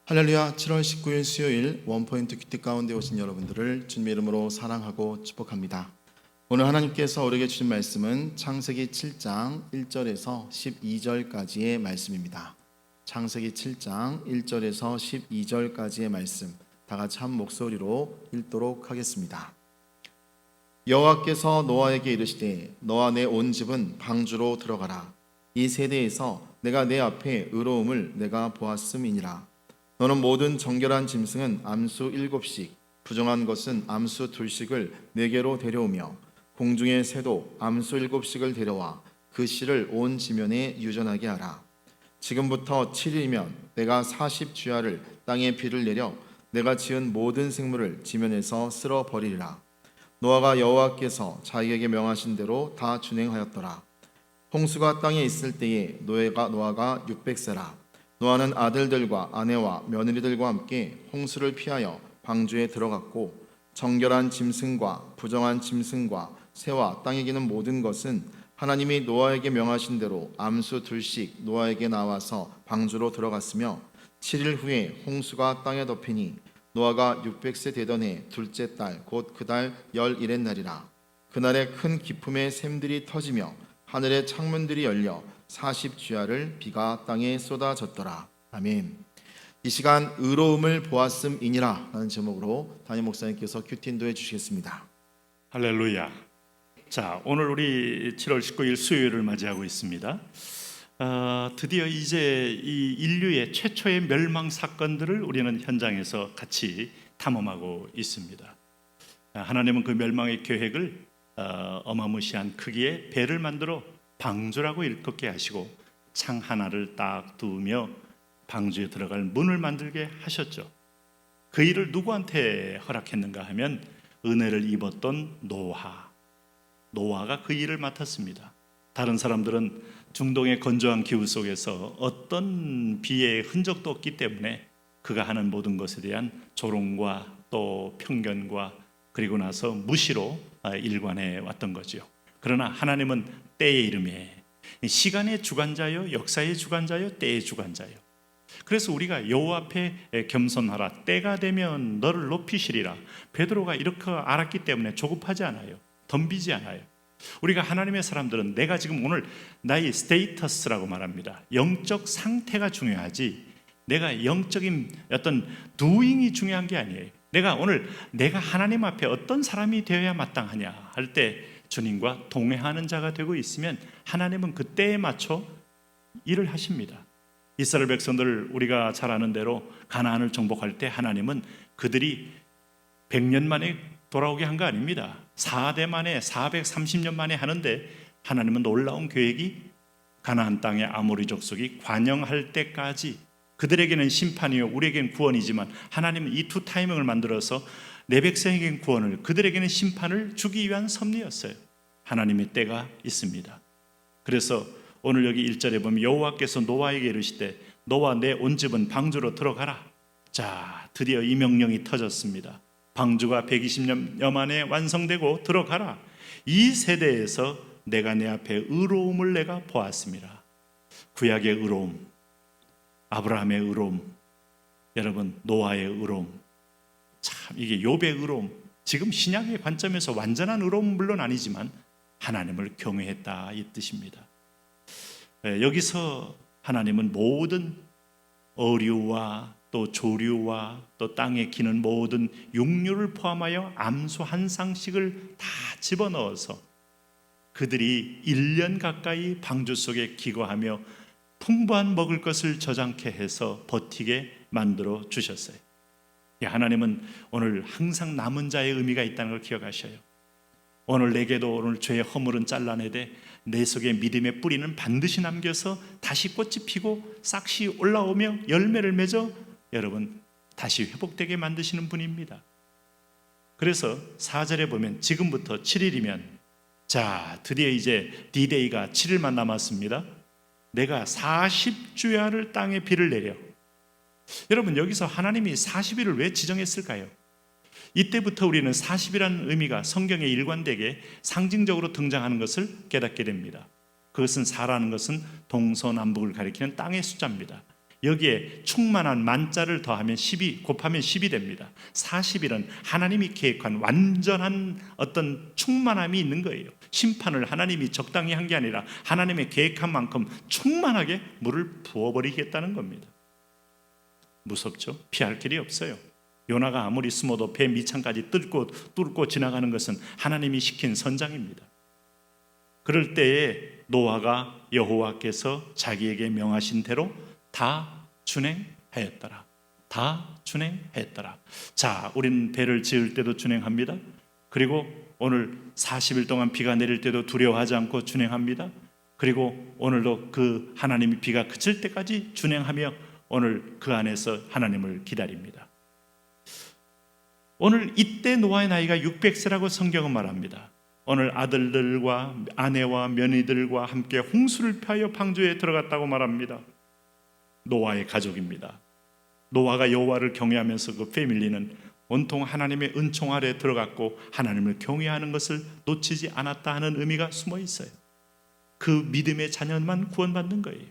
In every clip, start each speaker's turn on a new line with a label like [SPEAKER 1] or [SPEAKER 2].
[SPEAKER 1] 할렐루야. 7월 19일 수요일 원포인트 큐티 가운데 오신 여러분들을 주님의 이름으로 사랑하고 축복합니다. 오늘 하나님께서 우리에게 주신 말씀은 창세기 7장 1절에서 12절까지의 말씀입니다. 창세기 7장 1절에서 12절까지의 말씀, 다 같이 한 목소리로 읽도록 하겠습니다. 여호와께서 노아에게 이르시되 너와 내 온 집은 방주로 들어가라. 이 세대에서 내가 내 앞에 의로움을 내가 보았음이니라. 너는 모든 정결한 짐승은 암수 7씩, 부정한 것은 암수 2씩을 내게로 데려오며 공중의 새도 암수 7씩을 데려와 그 씨를 온 지면에 유전하게 하라. 지금부터 7일이면 내가 40주야를 땅에 비를 내려 내가 지은 모든 생물을 지면에서 쓸어 버리리라. 노아가 여호와께서 자기에게 명하신 대로 다 준행하였더라. 홍수가 땅에 있을 때에 노아가 600세라. 노아는 아들들과 아내와 며느리들과 함께 홍수를 피하여 방주에 들어갔고 정결한 짐승과 부정한 짐승과 새와 땅에 기는 모든 것은 하나님이 노아에게 명하신 대로 암수 2씩 노아에게 나와서 방주로 들어갔으며 7일 후에 홍수가 땅에 덮이니 노아가 600세 되던 해 둘째 달 곧 그 달 11의 날이라. 그날에 큰 기품의 샘들이 터지며 하늘의 창문들이 열려 40주야를 비가 땅에 쏟아졌더라. 아멘. 이 시간 의로움을 보았음이니라 라는 제목으로 담임 목사님께서 큐티 인도해 주시겠습니다.
[SPEAKER 2] 할렐루야. 자, 오늘 우리 7월 19일 수요일을 맞이하고 있습니다. 드디어 이제 이 인류의 최초의 멸망 사건들을 우리는 현장에서 같이 탐험하고 있습니다. 하나님은 그 멸망의 계획을 어마무시한 크기의 배를 만들어 방주라고 일컫게 하시고 창 하나를 딱 두며 방주에 들어갈 문을 만들게 하셨죠. 그 일을 누구한테 허락했는가 하면 은혜를 입었던 노아가 그 일을 맡았습니다. 다른 사람들은 중동의 건조한 기후 속에서 어떤 비의 흔적도 없기 때문에 그가 하는 모든 것에 대한 조롱과 또 편견과 그리고 나서 무시로 일관해 왔던 거죠. 그러나 하나님은 때의 이름에 시간의 주관자요, 역사의 주관자요, 때의 주관자요. 그래서 우리가 여호와 앞에 겸손하라. 때가 되면 너를 높이시리라. 베드로가 이렇게 알았기 때문에 조급하지 않아요. 덤비지 않아요. 우리가 하나님의 사람들은 내가 지금 오늘 나의 스테이터스라고 말합니다. 영적 상태가 중요하지 내가 영적인 어떤 도잉이 중요한 게 아니에요. 내가 하나님 앞에 어떤 사람이 되어야 마땅하냐 할 때 주님과 동행하는 자가 되고 있으면 하나님은 그 때에 맞춰 일을 하십니다. 이스라엘 백성들 우리가 잘 아는 대로 가나안을 정복할 때 하나님은 그들이 100년 만에 돌아오게 한 거 아닙니다. 4대 만에 430년 만에 하는데 하나님은 놀라운 계획이 가나안 땅의 아모리 족속이 관영할 때까지 그들에게는 심판이요 우리에게는 구원이지만 하나님은 이 두 타이밍을 만들어서 내 백성에게는 구원을 그들에게는 심판을 주기 위한 섭리였어요. 하나님의 때가 있습니다. 그래서 오늘 여기 1절에 보면 여호와께서 노아에게 이르시되 너와 내 온 집은 방주로 들어가라. 자, 드디어 이 명령이 터졌습니다. 방주가 120년 만에 완성되고 들어가라. 이 세대에서 내가 내 앞에 의로움을 내가 보았습니다. 구약의 의로움, 아브라함의 의로움, 여러분 노아의 의로움, 참 이게 욥의 의로움, 지금 신약의 관점에서 완전한 의로움은 물론 아니지만 하나님을 경외했다 이 뜻입니다. 여기서 하나님은 모든 어류와 또 조류와 또 땅에 기는 모든 육류를 포함하여 암수 한 쌍씩을 다 집어넣어서 그들이 1년 가까이 방주 속에 기거하며 풍부한 먹을 것을 저장케 해서 버티게 만들어 주셨어요. 하나님은 오늘 항상 남은 자의 의미가 있다는 걸 기억하셔요. 오늘 내게도 오늘 죄의 허물은 잘라내되 내 속에 믿음의 뿌리는 반드시 남겨서 다시 꽃이 피고 싹이 올라오며 열매를 맺어 여러분 다시 회복되게 만드시는 분입니다. 그래서 4절에 보면 지금부터 7일이면 자 드디어 이제 D-Day가 7일만 남았습니다. 내가 40주야를 땅에 비를 내려. 여러분 여기서 하나님이 40일을 왜 지정했을까요? 이때부터 우리는 40이라는 의미가 성경에 일관되게 상징적으로 등장하는 것을 깨닫게 됩니다. 그것은 4라는 것은 동서남북을 가리키는 땅의 숫자입니다. 여기에 충만한 만자를 더하면 12, 곱하면 10이 됩니다. 40일은 하나님이 계획한 완전한 어떤 충만함이 있는 거예요. 심판을 하나님이 적당히 한 게 아니라 하나님의 계획한 만큼 충만하게 물을 부어버리겠다는 겁니다. 무섭죠? 피할 길이 없어요. 요나가 아무리 숨어도 배 밑창까지 뚫고 지나가는 것은 하나님이 시킨 선장입니다. 그럴 때에 노아가 여호와께서 자기에게 명하신 대로 다 준행하였더라. 다 준행했더라. 자, 우리는 배를 지을 때도 준행합니다. 그리고 오늘 40일 동안 비가 내릴 때도 두려워하지 않고 준행합니다. 그리고 오늘도 그 하나님이 비가 그칠 때까지 준행하며 오늘 그 안에서 하나님을 기다립니다. 오늘 이때 노아의 나이가 600세라고 성경은 말합니다. 오늘 아들들과 아내와 며느리들과 함께 홍수를 피하여 방주에 들어갔다고 말합니다. 노아의 가족입니다. 노아가 여호와를 경외하면서 그 패밀리는 온통 하나님의 은총 아래 들어갔고 하나님을 경외하는 것을 놓치지 않았다 하는 의미가 숨어 있어요. 그 믿음의 자녀만 구원받는 거예요.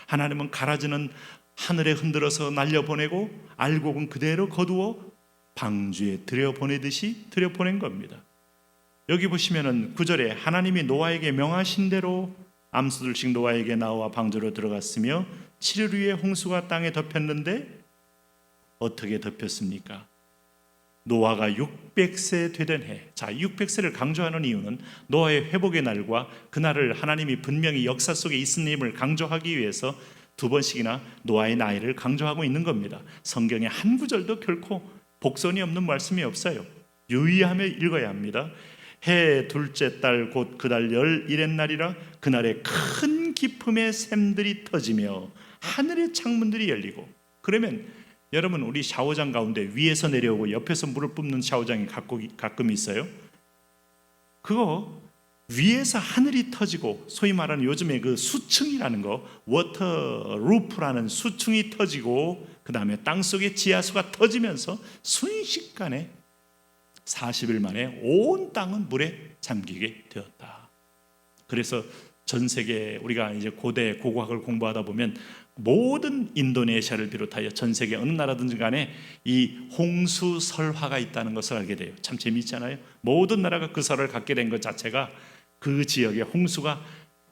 [SPEAKER 2] 하나님은 가라지는 하늘에 흔들어서 날려보내고 알곡은 그대로 거두어 방주에 들여보내듯이 들여보낸 겁니다. 여기 보시면은 9절에 하나님이 노아에게 명하신 대로 암수들씩 노아에게 나와 방주로 들어갔으며 7일 후에 홍수가 땅에 덮였는데 어떻게 덮였습니까? 노아가 600세 되던 해. 자, 600세를 강조하는 이유는 노아의 회복의 날과 그날을 하나님이 분명히 역사 속에 있음을 강조하기 위해서 두 번씩이나 노아의 나이를 강조하고 있는 겁니다. 성경에 한 구절도 결코 복선이 없는 말씀이 없어요. 유의하며 읽어야 합니다. 해 둘째 달 곧 그달 11의 날이라 그날에 큰 기품의 샘들이 터지며 하늘의 창문들이 열리고. 그러면 여러분, 우리 샤워장 가운데 위에서 내려오고 옆에서 물을 뿜는 샤워장이 가끔 있어요. 그거 위에서 하늘이 터지고, 소위 말하는 요즘에 그 수층이라는 거, 워터 루프라는 수층이 터지고, 그 다음에 땅속의 지하수가 터지면서 순식간에 40일 만에 온 땅은 물에 잠기게 되었다. 그래서 전 세계, 우리가 이제 고대 고고학을 공부하다 보면 모든 인도네시아를 비롯하여 전 세계 어느 나라든지 간에 이 홍수 설화가 있다는 것을 알게 돼요. 참 재미있잖아요. 모든 나라가 그 설을 갖게 된 것 자체가 그 지역에 홍수가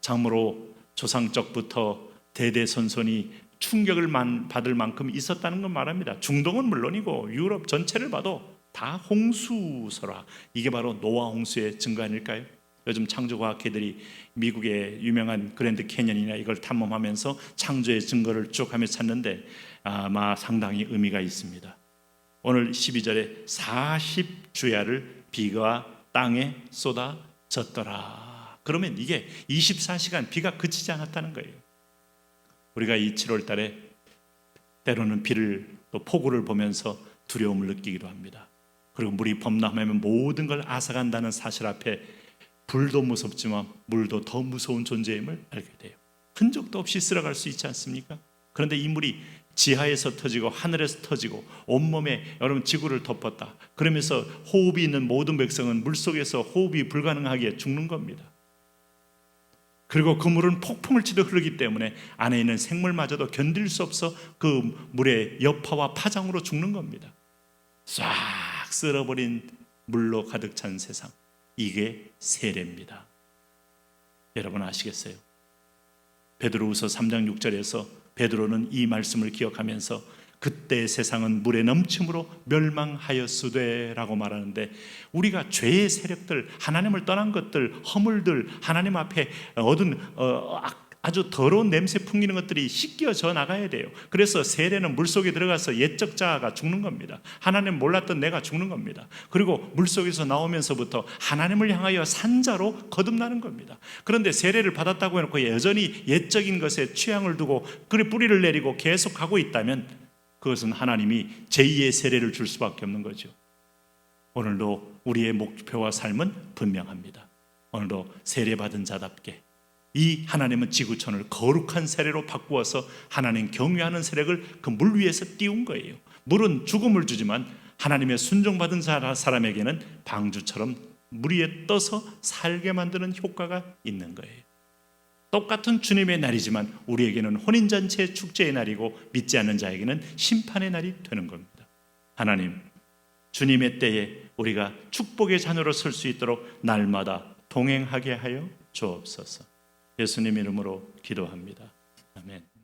[SPEAKER 2] 참으로 조상적부터 대대손손이 충격을 받을 만큼 있었다는 걸 말합니다. 중동은 물론이고 유럽 전체를 봐도 다 홍수 설화, 이게 바로 노아 홍수의 증거 아닐까요? 요즘 창조과학회들이 미국의 유명한 그랜드 캐년이나 이걸 탐험하면서 창조의 증거를 쭉 하며 찾는데 아마 상당히 의미가 있습니다. 오늘 12절에 40주야를 비가 땅에 쏟아졌더라. 그러면 이게 24시간 비가 그치지 않았다는 거예요. 우리가 이 7월 달에 때로는 비를 또 폭우를 보면서 두려움을 느끼기도 합니다. 그리고 물이 범람하면 모든 걸 앗아간다는 사실 앞에 불도 무섭지만 물도 더 무서운 존재임을 알게 돼요. 흔적도 없이 쓸어갈 수 있지 않습니까? 그런데 이 물이 지하에서 터지고 하늘에서 터지고 온몸에 여러분 지구를 덮었다. 그러면서 호흡이 있는 모든 백성은 물속에서 호흡이 불가능하게 죽는 겁니다. 그리고 그 물은 폭풍을 치듯 흐르기 때문에 안에 있는 생물마저도 견딜 수 없어 그 물의 여파와 파장으로 죽는 겁니다. 싹 쓸어버린 물로 가득 찬 세상, 이게 세례입니다. 여러분 아시겠어요? 베드로후서 3장 6절에서 베드로는 이 말씀을 기억하면서 그때 세상은 물의 넘침으로 멸망하였으되 라고 말하는데, 우리가 죄의 세력들, 하나님을 떠난 것들, 허물들, 하나님 앞에 얻은 아주 더러운 냄새 풍기는 것들이 씻겨져 나가야 돼요. 그래서 세례는 물속에 들어가서 옛적 자아가 죽는 겁니다. 하나님 몰랐던 내가 죽는 겁니다. 그리고 물속에서 나오면서부터 하나님을 향하여 산자로 거듭나는 겁니다. 그런데 세례를 받았다고 해놓고 여전히 옛적인 것에 취향을 두고 그래 뿌리를 내리고 계속 가고 있다면 그것은 하나님이 제2의 세례를 줄 수밖에 없는 거죠. 오늘도 우리의 목표와 삶은 분명합니다. 오늘도 세례받은 자답게 이 하나님은 지구촌을 거룩한 세례로 바꾸어서 하나님 경외하는 세력을 그 물 위에서 띄운 거예요. 물은 죽음을 주지만 하나님의 순종받은 사람에게는 방주처럼 물 위에 떠서 살게 만드는 효과가 있는 거예요. 똑같은 주님의 날이지만 우리에게는 혼인잔치의 축제의 날이고 믿지 않는 자에게는 심판의 날이 되는 겁니다. 하나님, 주님의 때에 우리가 축복의 자녀로 설 수 있도록 날마다 동행하게 하여 주옵소서. 예수님 이름으로 기도합니다. 아멘.